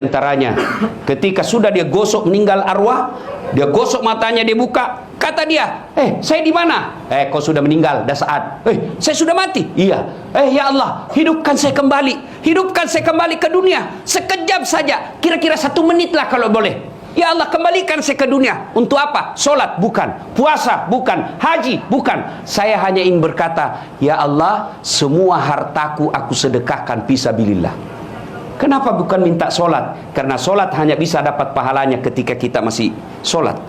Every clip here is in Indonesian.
Antaranya ketika sudah dia gosok meninggal arwah, dia gosok matanya, dia buka, kata dia, saya di mana? Kau sudah meninggal, dah saat. Saya sudah mati. Iya. Ya Allah, hidupkan saya kembali ke dunia sekejap saja, kira-kira 1 menit lah kalau boleh. Ya Allah, kembalikan saya ke dunia. Untuk apa? Solat bukan, puasa bukan, haji bukan. Saya hanya ingin berkata, ya Allah, semua hartaku aku sedekahkan fisabilillah. Kenapa bukan minta solat? Karena solat hanya bisa dapat pahalanya ketika kita masih solat.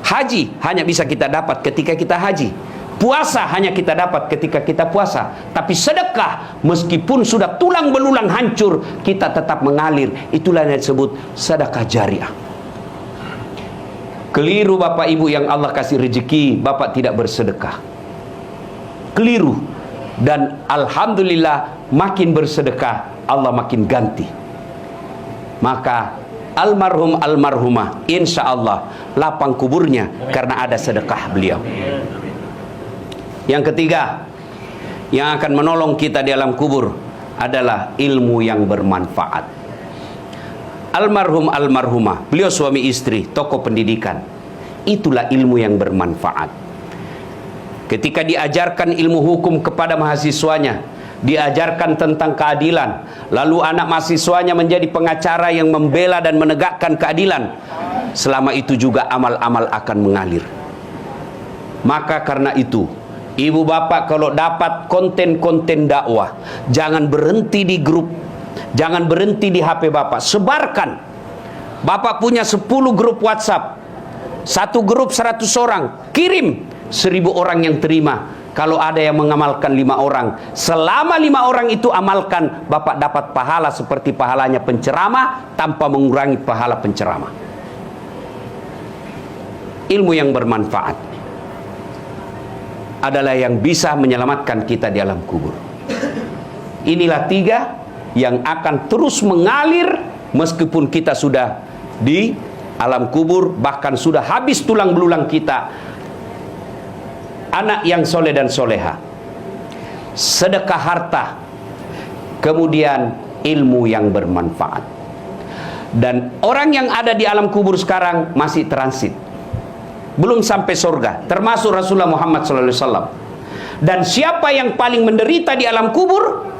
Haji hanya bisa kita dapat ketika kita haji. Puasa hanya kita dapat ketika kita puasa. Tapi sedekah, meskipun sudah tulang belulang hancur, kita tetap mengalir. Itulah yang disebut sedekah jariah. Keliru Bapak Ibu yang Allah kasih rezeki, Bapak tidak bersedekah. Keliru. Dan alhamdulillah makin bersedekah, Allah makin ganti. Maka almarhum almarhumah insya Allah lapang kuburnya karena ada sedekah beliau. Yang ketiga yang akan menolong kita di alam kubur adalah ilmu yang bermanfaat. Almarhum almarhumah, beliau suami istri, tokoh pendidikan. Itulah ilmu yang bermanfaat. Ketika diajarkan ilmu hukum kepada mahasiswanya, diajarkan tentang keadilan, lalu anak mahasiswanya menjadi pengacara yang membela dan menegakkan keadilan, selama itu juga amal-amal akan mengalir. Maka karena itu, ibu bapak kalau dapat konten-konten dakwah, jangan berhenti di grup, jangan berhenti di HP bapak, sebarkan. Bapak punya 10 grup WhatsApp, satu grup 100 orang, kirim, 1000 orang yang terima. Kalau ada yang mengamalkan 5 orang, selama 5 orang itu amalkan, Bapak dapat pahala seperti pahalanya penceramah tanpa mengurangi pahala penceramah. Ilmu yang bermanfaat adalah yang bisa menyelamatkan kita di alam kubur. Inilah 3 yang akan terus mengalir meskipun kita sudah di alam kubur, bahkan sudah habis tulang belulang kita. Anak yang soleh dan soleha, sedekah harta, kemudian ilmu yang bermanfaat. Dan orang yang ada di alam kubur sekarang masih transit, belum sampai surga, termasuk Rasulullah Muhammad SAW. Dan siapa yang paling menderita di alam kubur?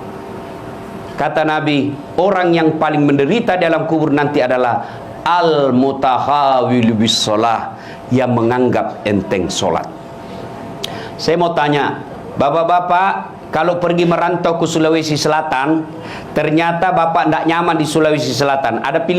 Kata Nabi, orang yang paling menderita di alam kubur nanti adalah al-mutahawil bis sholah, yang menganggap enteng solat. Saya mau tanya, bapak-bapak, kalau pergi merantau ke Sulawesi Selatan, ternyata bapak tidak nyaman di Sulawesi Selatan, ada pilihan